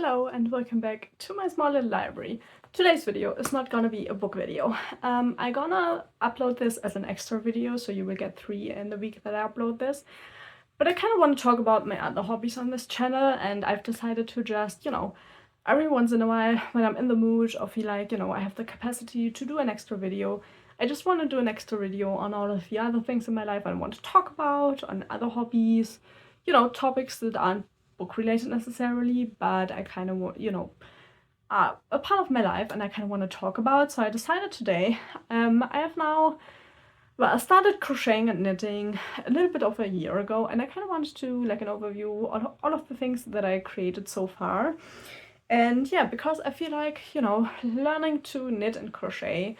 Hello and welcome back to my small little library. Today's video is not gonna be a book video. I'm gonna upload this as an extra video, so you will get 3 in the week that I upload this. But I kind of want to talk about my other hobbies on this channel, and I've decided to just, every once in a while when I'm in the mood or feel like, I have the capacity to do an extra video, I just want to do an extra video on all of the other things in my life I want to talk about, on other hobbies, topics that aren't book related necessarily, but I kind of want, a part of my life and I kind of want to talk about. So I decided today, I have now, I started crocheting and knitting a little bit over a year ago, and I kind of wanted to like an overview on all of the things that I created so far. And yeah, because I feel like, learning to knit and crochet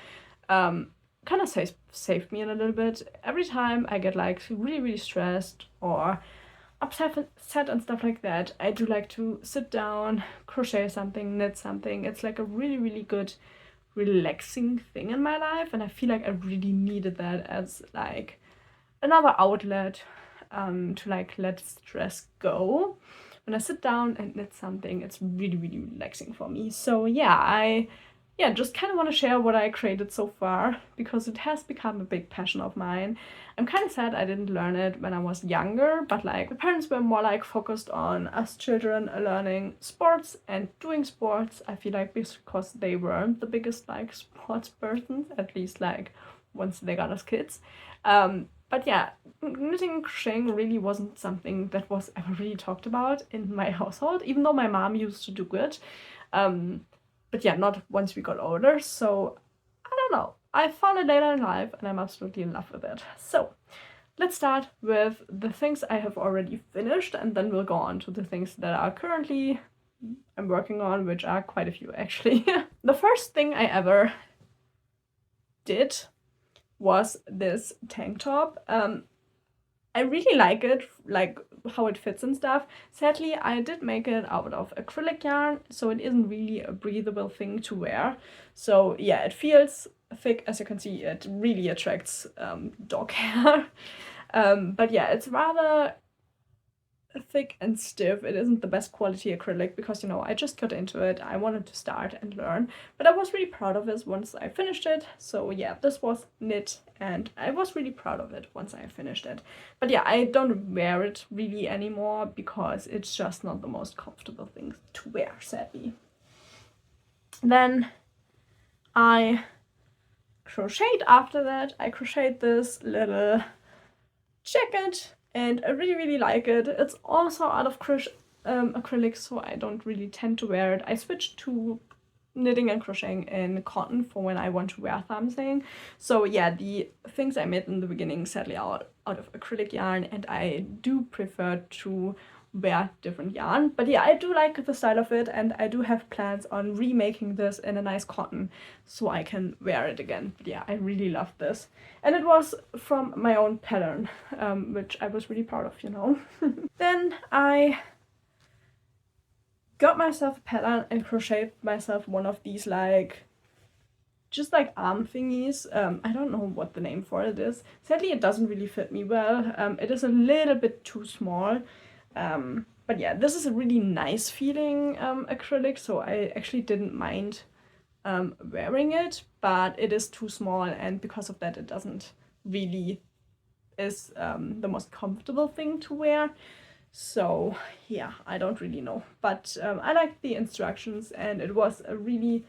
kind of saved me in a little bit. Every time I get like really stressed or upset and stuff like that, I do like to sit down, crochet something, knit something. It's like a really good relaxing thing in my life, and I feel like I really needed that as like another outlet to like let stress go. When I sit down and knit something, it's really relaxing for me. So yeah, I just kind of want to share what I created so far, because it has become a big passion of mine. I'm kind of sad I didn't learn it when I was younger, but like my parents were more like focused on us children learning sports and doing sports. I feel like because they weren't the biggest like sports persons, at least like once they got us kids. But yeah, knitting and crocheting really wasn't something that was ever really talked about in my household, even though my mom used to do it. But yeah, not once we got older, so I don't know. I found it later in life and I'm absolutely in love with it. So let's start with the things I have already finished, and then we'll go on to the things that are currently I'm working on, which are quite a few actually. The first thing I ever did was this tank top. I really like it, like how it fits and stuff. Sadly, I did make it out of acrylic yarn, so it isn't really a breathable thing to wear. So yeah, it feels thick. As you can see, it really attracts dog hair. But yeah, it's rather thick and stiff. It isn't the best quality acrylic because, I just got into it. I wanted to start and learn, but I was really proud of it once I finished it. So yeah, this was knit and I was really proud of it once I finished it. But yeah, I don't wear it really anymore because it's just not the most comfortable thing to wear, sadly. Then I crocheted after that. I crocheted this little jacket and I really like it. It's also out of acrylic, so I don't really tend to wear it. I switched to knitting and crocheting in cotton for when I want to wear something. So yeah, the things I made in the beginning sadly are out of acrylic yarn, and I do prefer to wear different yarn. But yeah, I do like the style of it, and I do have plans on remaking this in a nice cotton so I can wear it again. But yeah, I really love this. And it was from my own pattern, which I was really proud of, Then I got myself a pattern and crocheted myself one of these just like arm thingies. I don't know what the name for it is. Sadly, it doesn't really fit me well. It is a little bit too small. But yeah, this is a really nice feeling acrylic, so I actually didn't mind wearing it, but it is too small, and because of that it doesn't really is the most comfortable thing to wear. So yeah, I don't really know, but I liked the instructions, and it was a really,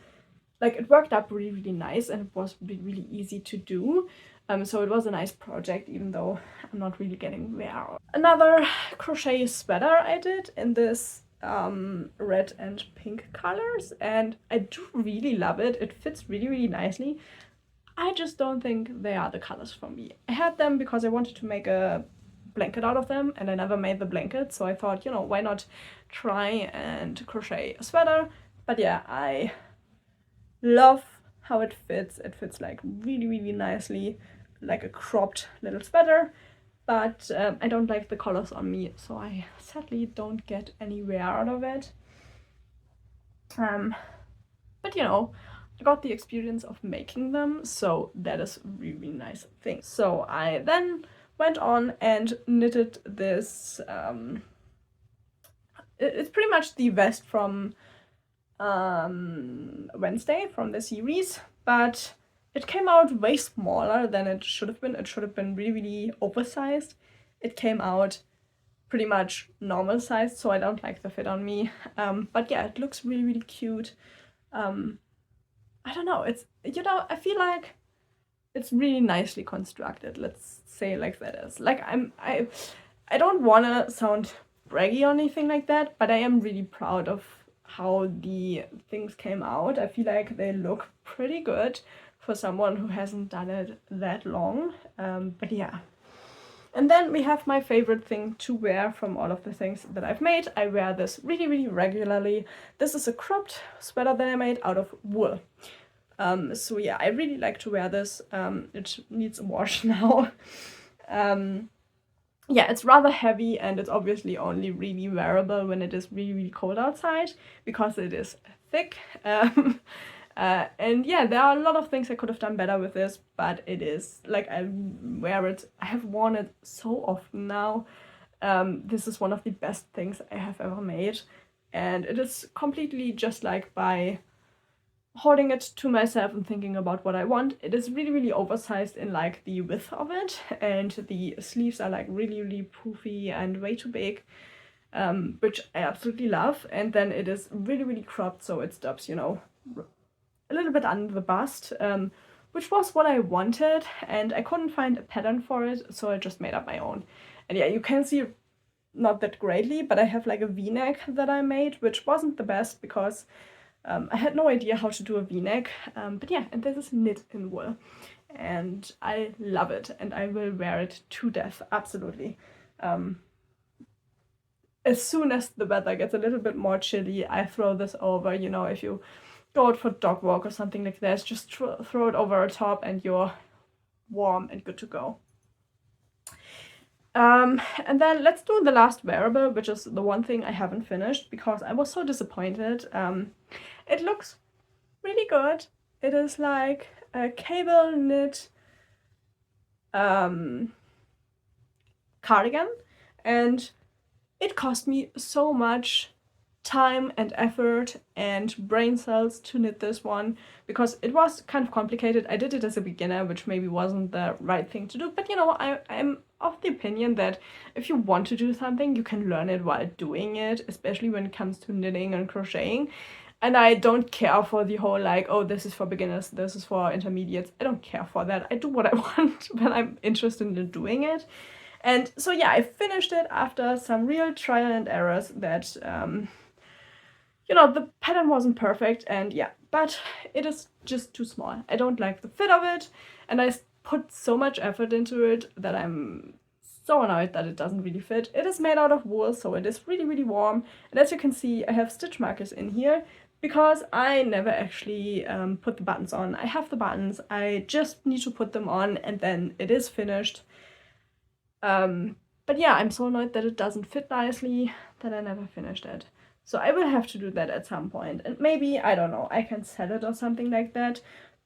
it worked up really nice, and it was really easy to do. So it was a nice project, even though I'm not really getting wear. Another crochet sweater I did in this red and pink colors, and I do really love it. It fits really nicely. I just don't think they are the colors for me. I had them because I wanted to make a blanket out of them, and I never made the blanket, so I thought, why not try and crochet a sweater. But yeah, I love how it fits. It fits like really nicely, like a cropped little sweater, but I don't like the colors on me, so I sadly don't get any wear out of it. But I got the experience of making them, so that is a really nice thing. So I then went on and knitted this it's pretty much the vest from Wednesday from the series, but it came out way smaller than it should have been. It should have been really, really oversized. It came out pretty much normal size, so I don't like the fit on me. But yeah, it looks really, really cute. I don't know, it's, you know, I feel like it's really nicely constructed, let's say like that is. Like I don't wanna sound braggy or anything like that, but I am really proud of how the things came out. I feel like they look pretty good for someone who hasn't done it that long. But yeah. And then we have my favorite thing to wear from all of the things that I've made. I wear this really, really regularly. This is a cropped sweater that I made out of wool. So yeah, I really like to wear this. It needs a wash now. Yeah, it's rather heavy, and it's obviously only really wearable when it is really, really cold outside because it is thick. And yeah, there are a lot of things I could have done better with this, but it is like I wear it. I have worn it so often now. This is one of the best things I have ever made, and it is completely just like by holding it to myself and thinking about what I want. It is really, really oversized in like the width of it, and the sleeves are like really, really poofy and way too big, which I absolutely love. And then it is really, really cropped, so it stops, you know, a little bit under the bust, which was what I wanted, and I couldn't find a pattern for it, so I just made up my own. And yeah, you can see not that greatly, but I have like a v-neck that I made, which wasn't the best because I had no idea how to do a v-neck, but yeah, and this is knit in wool, and I love it, and I will wear it to death, absolutely. As soon as the weather gets a little bit more chilly, I throw this over, you know, if you go out for dog walk or something like this, just throw it over a top and you're warm and good to go. And then let's do the last wearable, which is the one thing I haven't finished because I was so disappointed. It looks really good. It is like a cable knit cardigan, and it cost me so much time and effort and brain cells to knit this one because it was kind of complicated. I did it as a beginner, which maybe wasn't the right thing to do, but you know, I'm of the opinion that if you want to do something, you can learn it while doing it, especially when it comes to knitting and crocheting. And I don't care for the whole like, oh, this is for beginners, this is for intermediates. I don't care for that. I do what I want when I'm interested in doing it. And so yeah, I finished it after some real trial and errors that you know, the pattern wasn't perfect, and yeah, but it is just too small. I don't like the fit of it, and I put so much effort into it that I'm so annoyed that it doesn't really fit. It is made out of wool, so it is really, really warm, and as you can see, I have stitch markers in here because I never actually put the buttons on. I have the buttons, I just need to put them on, and then it is finished. But yeah, I'm so annoyed that it doesn't fit nicely that I never finished it. So I will have to do that at some point, and maybe, I don't know, I can sell it or something like that,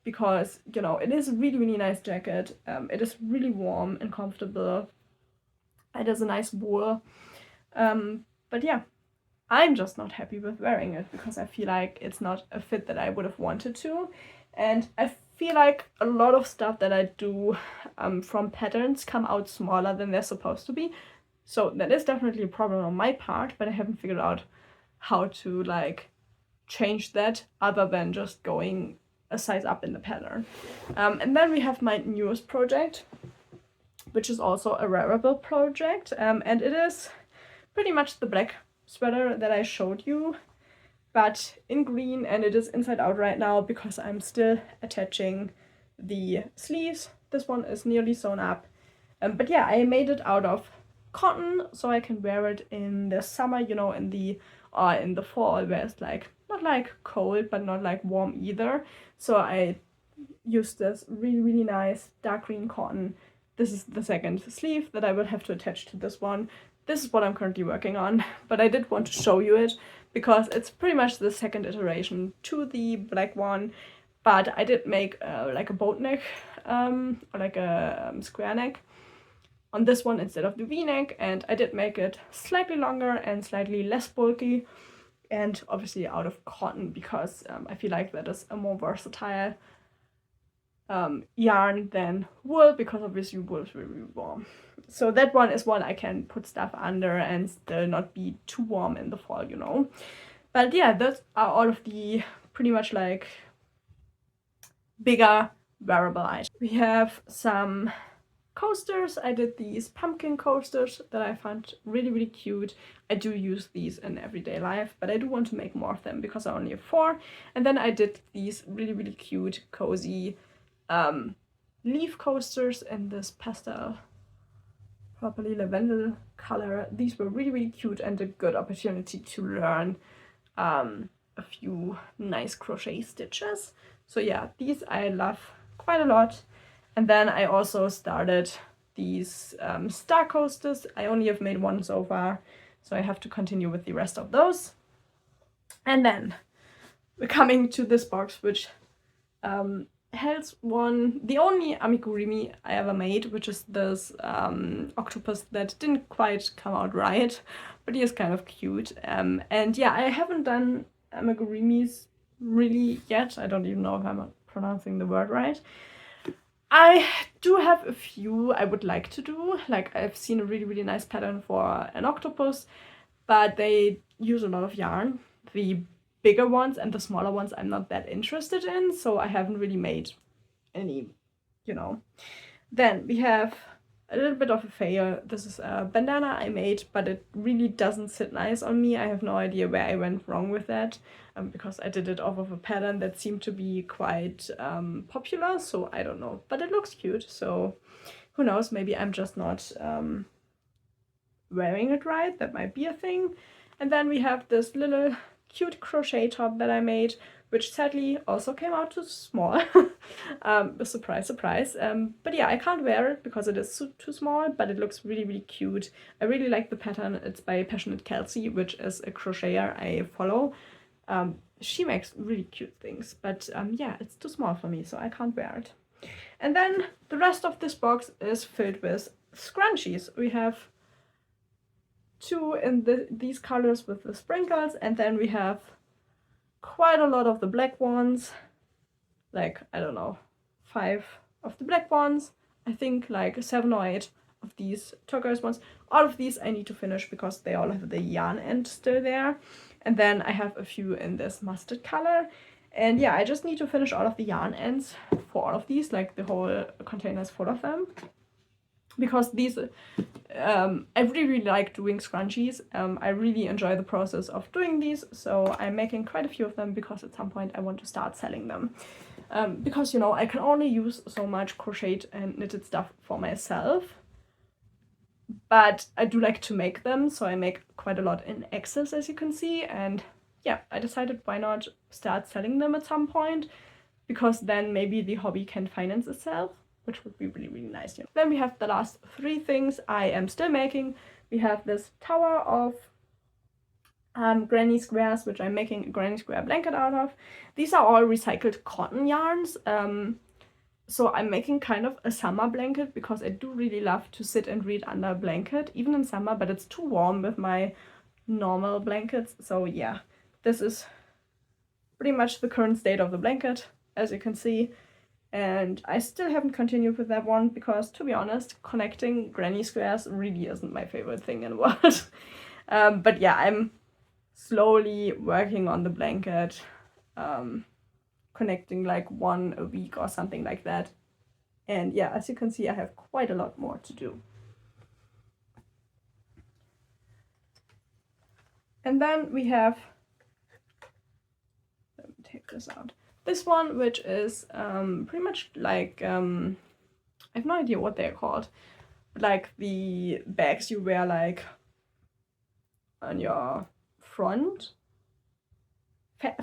because, you know, it is a really, really nice jacket. It is really warm and comfortable. It is a nice wool. But yeah, I'm just not happy with wearing it because I feel like it's not a fit that I would have wanted to. And I feel like a lot of stuff that I do from patterns come out smaller than they're supposed to be. So that is definitely a problem on my part, but I haven't figured out how to like change that other than just going a size up in the pattern. And then we have my newest project, which is also a wearable project, and it is pretty much the black sweater that I showed you, but in green, and it is inside out right now because I'm still attaching the sleeves. This one is nearly sewn up, but yeah, I made it out of cotton so I can wear it in the summer, you know, in the fall where it's like not like cold but not like warm either. So I used this really, really nice dark green cotton. This is the second sleeve that I will have to attach to this one. This is what I'm currently working on, but I did want to show you it because it's pretty much the second iteration to the black one, but I did make like a boat neck or like a square neck, on this one instead of the v-neck, and I did make it slightly longer and slightly less bulky, and obviously out of cotton, because I feel like that is a more versatile yarn than wool, because obviously wool is really warm. So that one is one I can put stuff under and still not be too warm in the fall, you know. But yeah, those are all of the pretty much like bigger wearable items. We have some coasters. I did these pumpkin coasters that I found really, really cute. I do use these in everyday life, but I do want to make more of them because I only have 4. And then I did these really, really cute, cozy leaf coasters in this pastel, properly lavender color. These were really, really cute and a good opportunity to learn a few nice crochet stitches. So yeah, these I love quite a lot. And then I also started these star coasters. I only have made 1 so far, so I have to continue with the rest of those. And then we're coming to this box, which has the only amigurumi I ever made, which is this octopus that didn't quite come out right, but he is kind of cute. And yeah, I haven't done amigurumis really yet. I don't even know if I'm pronouncing the word right. I do have a few I would like to do. Like, I've seen a really, really nice pattern for an octopus, but they use a lot of yarn. The bigger ones and the smaller ones I'm not that interested in, so I haven't really made any, you know. Then we have a little bit of a fail. This is a bandana I made, but it really doesn't sit nice on me. I have no idea where I went wrong with that, because I did it off of a pattern that seemed to be quite popular, so I don't know. But it looks cute, so who knows, maybe I'm just not wearing it right. That might be a thing. And then we have this little cute crochet top that I made, which sadly also came out too small. Surprise, surprise. But yeah, I can't wear it because it is too small, but it looks really, really cute. I really like the pattern. It's by Passionate Kelsey, which is a crocheter I follow. She makes really cute things, but yeah, it's too small for me, so I can't wear it. And then the rest of this box is filled with scrunchies. We have 2 in these colors with the sprinkles, and then we have quite a lot of the black ones, like, I don't know, 5 of the black ones, I think like 7 or 8 of these turquoise ones. All of these I need to finish because they all have the yarn end still there. And then I have a few in this mustard color. And yeah, I just need to finish all of the yarn ends for all of these, like the whole container is full of them. Because these, I really, really like doing scrunchies. I really enjoy the process of doing these, so I'm making quite a few of them because at some point I want to start selling them. Because, you know, I can only use so much crocheted and knitted stuff for myself, but I do like to make them, so I make quite a lot in excess, as you can see. And yeah, I decided why not start selling them at some point, because then maybe the hobby can finance itself, which would be really, really nice. You know. Then we have the last 3 things I am still making. We have this tower of granny squares, which I'm making a granny square blanket out of. These are all recycled cotton yarns. So I'm making kind of a summer blanket because I do really love to sit and read under a blanket, even in summer, but it's too warm with my normal blankets. So yeah, this is pretty much the current state of the blanket, as you can see. And I still haven't continued with that one because, to be honest, connecting granny squares really isn't my favorite thing in the world. But yeah, I'm slowly working on the blanket, connecting like 1 a week or something like that. And yeah, as you can see, I have quite a lot more to do. And then we have, let me take this out. This one, which is pretty much like, I have no idea what they're called, but like the bags you wear like on your front.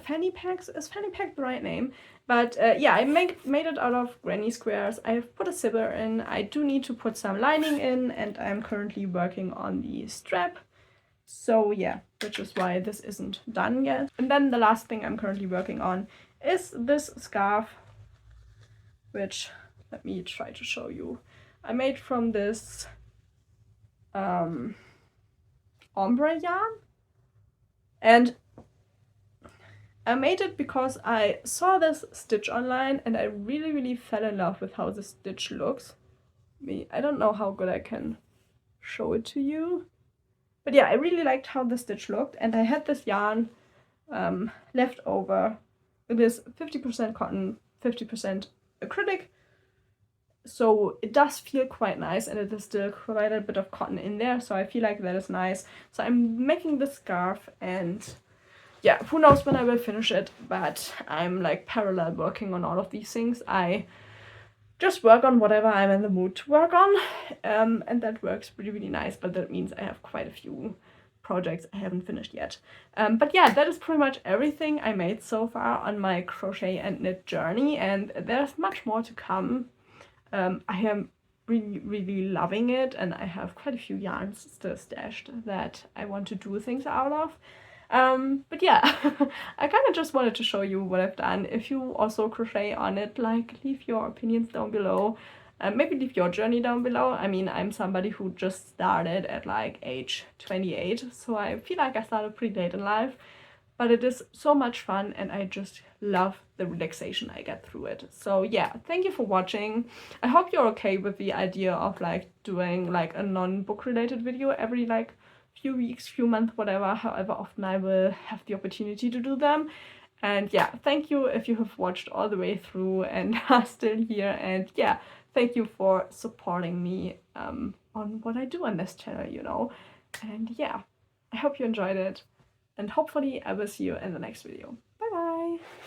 Fanny packs? Is fanny pack the right name? But yeah, I made it out of granny squares. I've put a zipper in. I do need to put some lining in, and I'm currently working on the strap. So yeah, which is why this isn't done yet. And then the last thing I'm currently working on is this scarf, which, let me try to show you. I made from this ombre yarn, and I made it because I saw this stitch online and I really fell in love with how the stitch looks. I don't know how good I can show it to you, but yeah, I really liked how the stitch looked, and I had this yarn left over. It is 50% cotton, 50% acrylic, so it does feel quite nice, and it is still quite a bit of cotton in there, so I feel like that is nice. So I'm making this scarf, and yeah, who knows when I will finish it, but I'm like parallel working on all of these things. I just work on whatever I'm in the mood to work on, and that works really nice, but that means I have quite a few projects I haven't finished yet. But yeah, that is pretty much everything I made so far on my crochet and knit journey, and there's much more to come. I am really loving it, and I have quite a few yarns still stashed that I want to do things out of. But yeah, I kind of just wanted to show you what I've done. If you also crochet on it, like, leave your opinions down below. Maybe leave your journey down below. I mean, I'm somebody who just started at like age 28, so I feel like I started pretty late in life, but it is so much fun, and I just love the relaxation I get through it. So yeah, thank you for watching. I hope you're okay with the idea of like doing like a non-book related video every like few weeks, few months, whatever, however often I will have the opportunity to do them. And yeah, thank you if you have watched all the way through and are still here, and yeah, thank you for supporting me on what I do on this channel, you know. And yeah, I hope you enjoyed it, and hopefully I will see you in the next video. Bye bye!